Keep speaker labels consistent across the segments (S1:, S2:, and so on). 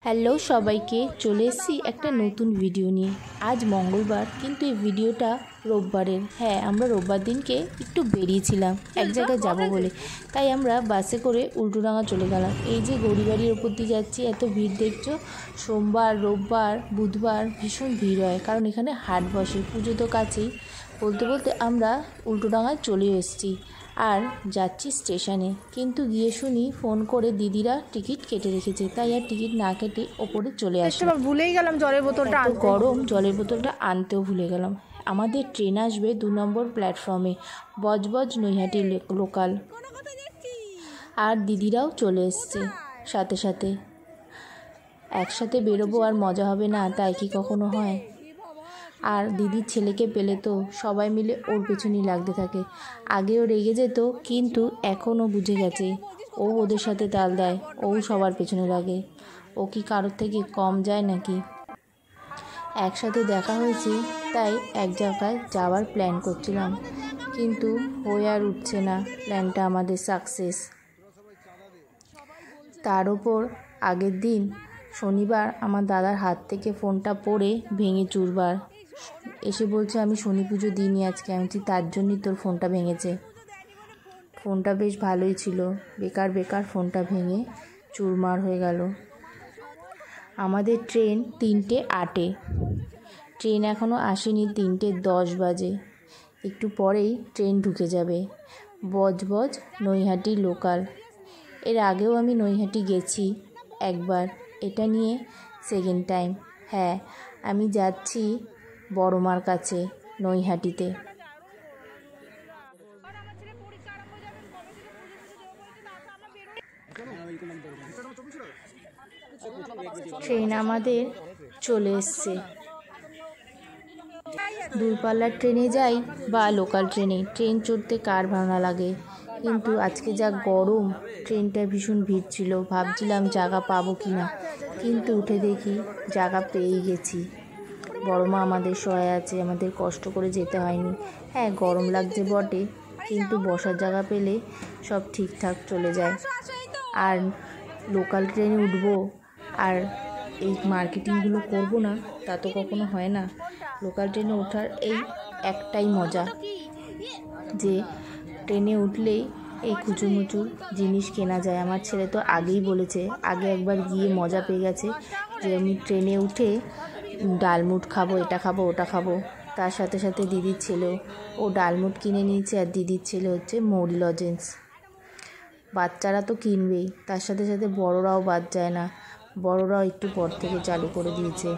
S1: Hello সবাইকে, চলে এসেছি একটা নতুন ভিডিও নিয়ে। আজ মঙ্গলবার, কিন্তু এই ভিডিওটা রোববারের। হ্যাঁ, আমরা রোববার দিনকে একটু বেরিয়েছিলাম এক জায়গায় যাব বলে। তাই আমরা বাসে করে উল্টোডাঙা চলে গেলাম। এই যে গড়িবাড়ির ওপর দিয়ে যাচ্ছি, এত ভিড় দেখছো। সোমবার, রোববার, বুধবার ভীষণ ভিড় হয়, কারণ এখানে হাট বসে, পুজো তো কাছেই। বলতে বলতে আমরা উল্টোডাঙায় চলে এসেছি আর যাচ্ছি স্টেশনে। কিন্তু গিয়ে শুনি ফোন করে দিদিরা টিকিট কেটে রেখেছে, তাই আর টিকিট না কেটে ওপরে চলে আসলাম।
S2: ভুলেই গেলাম জলের বোতলটা আনতে।
S1: গরম জলের বোতলটা আনতেও ভুলে গেলাম। আমাদের ট্রেন আসবে 2 নম্বর প্ল্যাটফর্মে, বজবজ নৈহাটি লোকাল। আর দিদিরাও চলে এসছে সাথে সাথে। একসাথে বেরোবো আর মজা হবে না, তাই কি কখনো হয়? আর দিদির ছেলেকে পেলে তো সবাই মিলে ওর পেছনেই লাগতে থাকে। আগেও রেগে যেত, কিন্তু এখনও বুঝে গেছে। ও ওদের সাথে তাল দেয়, ও সবার পেছনে লাগে। ও কি কারোর থেকে কম যায় নাকি? একসাথে দেখা হয়েছে, তাই এক জায়গায় যাওয়ার প্ল্যান করছিলাম, কিন্তু হয়ে আর উঠছে না প্ল্যানটা আমাদের সাকসেস। তার ওপর আগের দিন শনিবার আমার দাদার হাত থেকে ফোনটা পড়ে ভেঙে চুরবার। এসে বলছে আমি শনি পুজো দিইনি আজকে। আমি বলছি তার জন্যই তোর ফোনটা ভেঙেছে। ফোনটা বেশ ভালোই ছিল, বেকার বেকার ফোনটা ভেঙে চুরমার হয়ে গেল। আমাদের ট্রেন 3:08। ট্রেন এখনও আসেনি, 3:10 বাজে। একটু পরেই ট্রেন ঢুকে যাবে। বজবজ নৈহাটি লোকাল। এর আগেও আমি নৈহাটি গেছি একবার, এটা নিয়ে সেকেন্ড টাইম। হ্যাঁ, আমি যাচ্ছি বড় মার কাছে নৈহাটিতে। ট্রেন আমাদের চলে এসছে। দূরপাল্লার ট্রেনে যাই বা লোকাল ট্রেনে, ট্রেন চড়তে কার ভালো না লাগে। কিন্তু আজকে যা গরম, ট্রেনটা ভীষণ ভিড় ছিল। ভাবছিলাম জায়গা পাবো কি না, কিন্তু উঠে দেখি জায়গা পেয়েই গেছি। বড় মা আমাদের সহায় আছে, আমাদের কষ্ট করে যেতে হয়নি। হ্যাঁ, গরম লাগছে বটে, কিন্তু বসার জায়গা পেলে সব ঠিকঠাক চলে যায়। আর লোকাল ট্রেনে উঠবো আর এই মার্কেটিংগুলো করব না, তা তো কখনো হয় না। লোকাল ট্রেনে ওঠার এই একটাই মজা, যে ট্রেনে উঠলেই এই কুচুমুচুর জিনিস কেনা যায়। আমার ছেলে তো আগেই বলেছে, আগে একবার গিয়ে মজা পেয়ে গেছে, যে আমি ট্রেনে উঠে ডালমুট খাবো, এটা খাবো, ওটা খাবো। তার সাথে সাথে দিদির ছেলেও, ও ডালমুট কিনে নিয়েছে, আর দিদির ছেলে হচ্ছে মৌরি লজেন্স। বাচ্চারা তো কিনবেই, তার সাথে সাথে বড়রাও বাদ যায় না। বড়রাও একটু পর থেকে চালু করে দিয়েছে।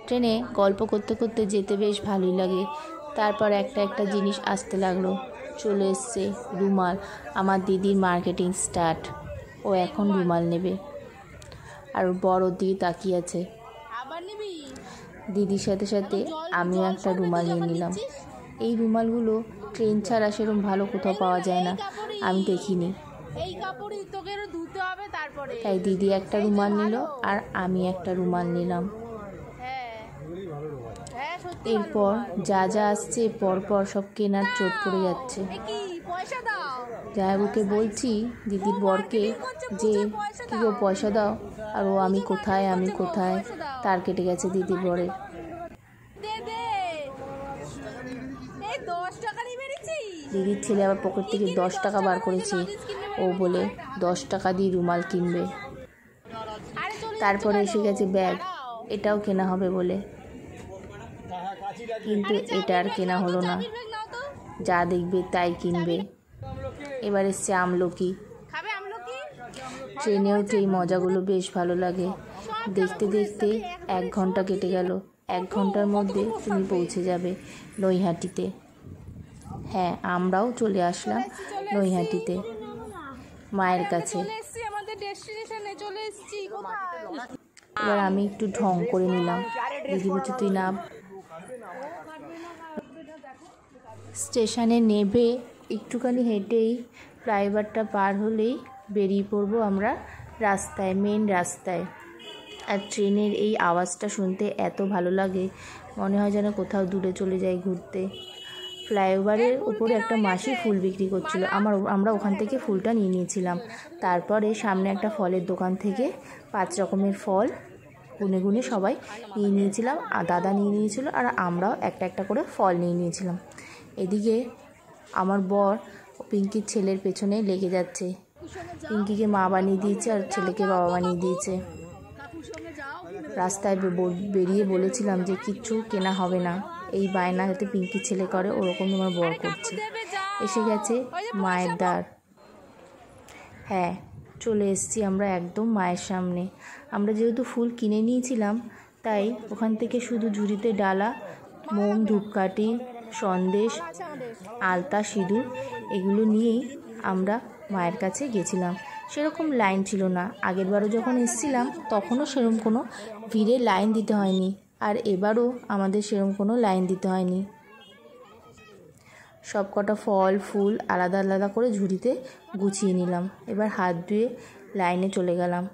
S1: ট্রেনে গল্প করতে করতে যেতে বেশ ভালোই লাগে। তারপর একটা একটা জিনিস আসতে লাগলো। চলে এসছে রুমাল। আমার দিদির মার্কেটিং স্টার্ট, ও এখন রুমাল নেবে। আর বড় দিয়ে তাকিয়ে আছে। দিদির সাথে সাথে আমিও একটা রুমাল নিয়ে নিলাম। এই রুমালগুলো ট্রেন ছাড়া সেরকম ভালো কোথাও পাওয়া যায় না, আমি দেখিনি। তাই দিদি একটা রুমাল নিল আর আমি একটা রুমাল নিলাম। এরপর যা যা আসছে পরপর সব কেনার চোট পড়ে যাচ্ছে। জামাইবাবুকে বলছি, দিদির বরকে, যে কী গো পয়সা দাও, আর ও আমি কোথায় আমি কোথায়, তার কেটে গেছে দিদির বরের। দিদির ছেলে আবার পকেট থেকে 10 টাকা বার করেছে, ও বলে 10 টাকা দিয়ে রুমাল কিনবে। তারপরে এসে গেছে ব্যাগ, এটাও কেনা হবে বলে, কিন্তু এটা আর কেনা হলো না। যা দেখবে তাই কিনবে। এবার এসছে আমলকি। ট্রেনে উঠে এই মজাগুলো বেশ ভালো লাগে। দেখতে দেখতে 1 ঘন্টা কেটে গেল। 1 ঘন্টার মধ্যে তুমি পৌঁছে যাবে নৈহাটিতে। হ্যাঁ, আমরাও চলে আসলাম নৈহাটিতে, মায়ের কাছে। এবার আমি একটু ঢং করে নিলাম। দিদি বলছে তুই নাম। স্টেশনে নেমে একটুখানি হেঁটেই ফ্লাইওভারটা পার হলেই বেরিয়ে পড়বো আমরা রাস্তায়, মেন রাস্তায়। আর ট্রেনের এই আওয়াজটা শুনতে এত ভালো লাগে, মনে হয় যেন কোথাও দূরে চলে যাই ঘুরতে। ফ্লাইওভারের উপরে একটা মাসি ফুল বিক্রি করছিল, আমরা ওখান থেকে ফুলটা নিয়ে নিয়েছিলাম। তারপরে সামনে একটা ফলের দোকান থেকে 5 রকমের ফল গুনে গুনে সবাই নিয়ে নিয়েছিলাম, আর দাদা নিয়ে নিয়েছিল, আর আমরাও একটা একটা করে ফল নিয়ে নিয়েছিলাম। এদিকে আমার বর পিঙ্কির ছেলের পেছনে লেগে যাচ্ছে। পিঙ্কিকে মা বানিয়ে দিয়েছে আর ছেলেকে বাবা বানিয়ে দিয়েছে। রাস্তায় বেরিয়ে বলেছিলাম যে কিচ্ছু কেনা হবে না, এই বায়না যাতে পিঙ্কির ছেলে করে ওরকম আমার বর করছে। এসে গেছে মায়ের দ্বার। হ্যাঁ, চলে এসেছি আমরা একদম মায়ের সামনে। আমরা যেহেতু ফুল কিনে নিয়েছিলাম তাই ওখান থেকে শুধু ঝুড়িতে ডালা, মোম, ধূপকাঠি, সন্দেশ, আলতা, সিঁদুর এগুলো নিয়েই আমরা মায়ের কাছে গেছিলাম। সেরকম লাইন ছিল না। আগেরবারও যখন এসেছিলাম তখনও সেরকম কোনো ভিড়ে লাইন দিতে হয়নি, আর এবারও আমাদের সেরকম কোনো লাইন দিতে হয়নি। সব কটা ফল ফুল আলাদা আলাদা করে ঝুড়িতে গুছিয়ে নিলাম। এবার হাত ধুয়ে লাইনে চলে গেলাম।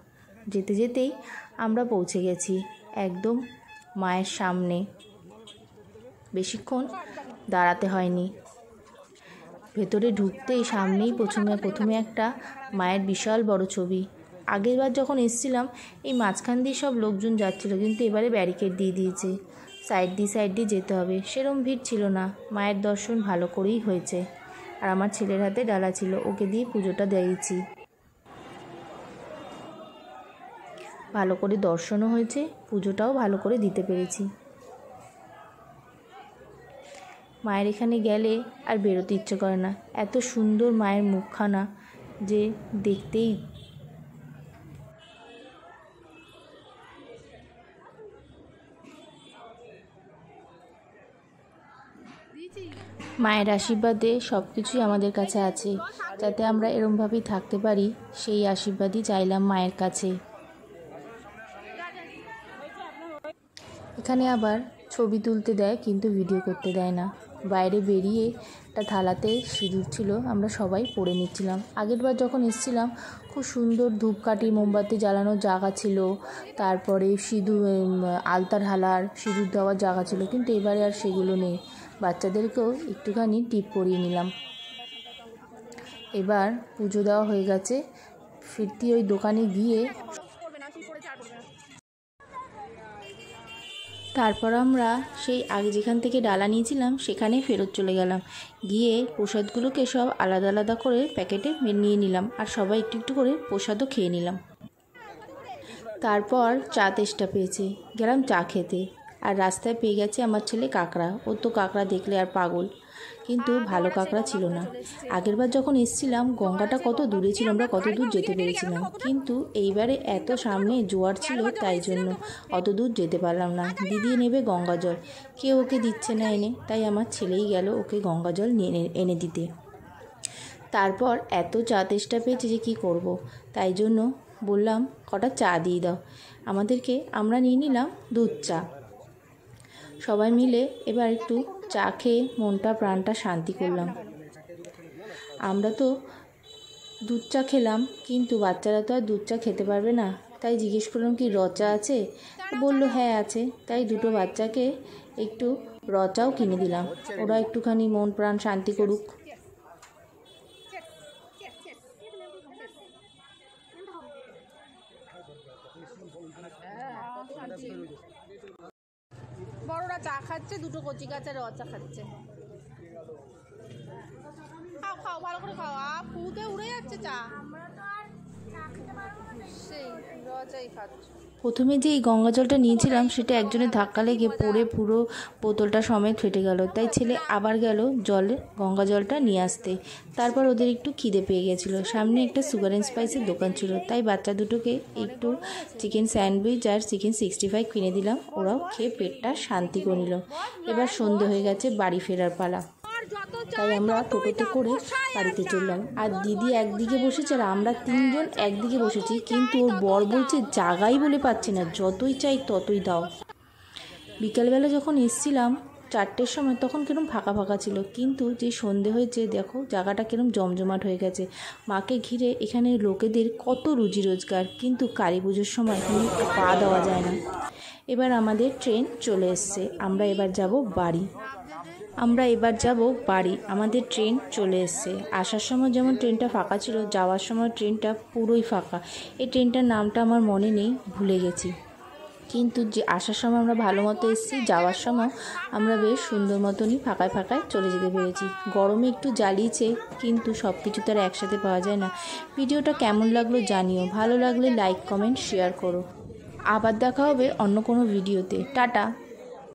S1: যেতে যেতেই আমরা পৌঁছে গেছি একদম মায়ের সামনে। বেশিক্ষণ দাঁড়াতে হয়নি। ভেতরে ঢুকতেই সামনেই প্রথমে একটা মায়ের বিশাল বড় ছবি। আগেরবার যখন এসেছিলাম এই মাঝখান দিয়ে সব লোকজন যাচ্ছিলো, কিন্তু এবারে ব্যারিকেড দিয়ে দিয়েছে, সাইড দিয়ে যেতে হবে। সেরম ভিড় ছিল না, মায়ের দর্শন ভালো করেই হয়েছে। আর আমার ছেলের হাতে ডালা ছিল, ওকে দিয়ে পুজোটা দিয়েছি। ভালো করে দর্শনও হয়েছে, পুজোটাও ভালো করে দিতে পেরেছি। মায়ের এখানে গেলে আর বেরোতে ইচ্ছে করে না, এত সুন্দর মায়ের মুখখানা যে দেখতেই। মায়ের আশীর্বাদে সব কিছুই আমাদের কাছে আছে, যাতে আমরা এরমভাবেই থাকতে পারি সেই আশীর্বাদই চাইলাম মায়ের কাছে। এখানে আবার ছবি তুলতে দেয় কিন্তু ভিডিও করতে দেয় না। বাইরে বেরিয়ে একটা থালাতে সিঁদুর ছিল, আমরা সবাই পরে নিচ্ছিলাম। আগেরবার যখন এসেছিলাম খুব সুন্দর ধূপকাঠি মোমবাতি জ্বালানোর জায়গা ছিল, তারপরে সিঁদুর আলতা ঢালার সিঁদুর দেওয়ার জায়গা ছিল, কিন্তু এবারে আর সেগুলো নেই। বাচ্চাদেরকেও একটুখানি টিপ পরিয়ে নিলাম। এবার পুজো দেওয়া হয়ে গেছে, ফিরতি ওই দোকানে গিয়ে তারপর আমরা সেই আগে যেখান থেকে ডালা নিয়েছিলাম সেখানে ফেরত চলে গেলাম। গিয়ে প্রসাদগুলোকে সব আলাদা আলাদা করে প্যাকেটে নিয়ে নিলাম, আর সবাই একটু একটু করে প্রসাদও খেয়ে নিলাম। তারপর চা তেষ্টা পেয়েছে, গেলাম চা খেতে। আর রাস্তায় পেয়ে গেছে আমার ছেলে কাঁকড়া। ও তো কাঁকড়া দেখলে আর পাগল, কিন্তু ভালো কাঁকড়া ছিল না। আগেরবার যখন এসেছিলাম গঙ্গাটা কত দূরে ছিল, আমরা কত দূর যেতে পেরেছিলাম, কিন্তু এইবারে এত সামনে জোয়ার ছিল তাই জন্য অত দূর যেতে পারলাম না। দিদি নেবে গঙ্গা জল, কেউ ওকে দিচ্ছে না এনে, তাই আমার ছেলেই গেল ওকে গঙ্গা জল এনে দিতে। তারপর এত চা তেষ্টা পেয়েছে যে কী করব, তাই জন্য বললাম কটা চা দিয়ে দাও আমাদেরকে। আমরা নিয়ে নিলাম দুধ চা। সবাই মিলে এবার একটু চা খেয়ে মনটা প্রাণটা শান্তি করলাম। আমরা তো দুধ চা খেলাম, কিন্তু বাচ্চারা তো আর দুধ চা খেতে পারবে না, তাই জিজ্ঞেস করলাম কি র চা আছে? বললো হ্যাঁ আছে। তাই দুটো বাচ্চাকে একটু র চাও কিনে দিলাম, ওরা একটুখানি মন প্রাণ শান্তি করুক।
S2: বড়রা চা খাচ্ছে, দুটো কচি কাঁচা র চা খাচ্ছে। খাও খাও ভালো করে খাও, ফুতে উড়ে যাচ্ছে চা। সেই র চাই খাচ্ছ।
S1: প্রথমে যে এই গঙ্গা জলটা নিয়েছিলাম সেটা একজনের ধাক্কা লেগে পড়ে পুরো বোতলটা সমেত ফেটে গেল, তাই ছেলে আবার গেল গঙ্গা জলটা নিয়ে আসতে। তারপর ওদের একটু খিদে পেয়ে গেছিলো, সামনে একটা সুগার অ্যান্ড স্পাইসের দোকান ছিল, তাই বাচ্চা দুটোকে একটু চিকেন স্যান্ডউইচ আর চিকেন 65 কিনে দিলাম। ওরাও খেয়ে পেটটা শান্তি করে নিল। এবার সন্ধে হয়ে গেছে, বাড়ি ফেরার পালা, তাই আমরা টোটোতে করে বাড়িতে চললাম। আর দিদি একদিকে বসেছে আর আমরা তিনজন একদিকে বসেছি, কিন্তু ওর বর বলছে জায়গাই বলে পাচ্ছে না, যতই চাই ততই দাও। বিকালবেলা যখন এসছিলাম 4টের সময় তখন কিরম ফাঁকা ফাঁকা ছিল, কিন্তু যে সন্ধে হয়েছে দেখো জায়গাটা কিরম জমজমাট হয়ে গেছে। মাকে ঘিরে এখানে লোকেদের কত রুজি রোজগার, কিন্তু কালী পুজোর সময় এখানে একটু পা দেওয়া যায় না। এবার আমাদের ট্রেন চলে এসছে, আমরা এবার যাব বাড়ি। আমরা এবার যাব বাড়ি। আমাদের ট্রেন চলে এসছে। আসার সময় যেমন ট্রেনটা ফাঁকা ছিল, যাওয়ার সময় ট্রেনটা পুরোই ফাঁকা। এই ট্রেনটার নামটা আমার মনে নেই, ভুলে গেছি। কিন্তু যে আসার সময় আমরা ভালো মতো এসেছি, যাওয়ার সময় আমরা বেশ সুন্দর মতনই ফাঁকায় ফাঁকায় চলে যেতে পেরেছি। গরমে একটু জ্বালিয়েছে, কিন্তু সব কিছু তো আর একসাথে পাওয়া যায় না। ভিডিওটা কেমন লাগলো জানিও, ভালো লাগলে লাইক কমেন্ট শেয়ার করো। আবার দেখা হবে অন্য কোনো ভিডিওতে। টাটা।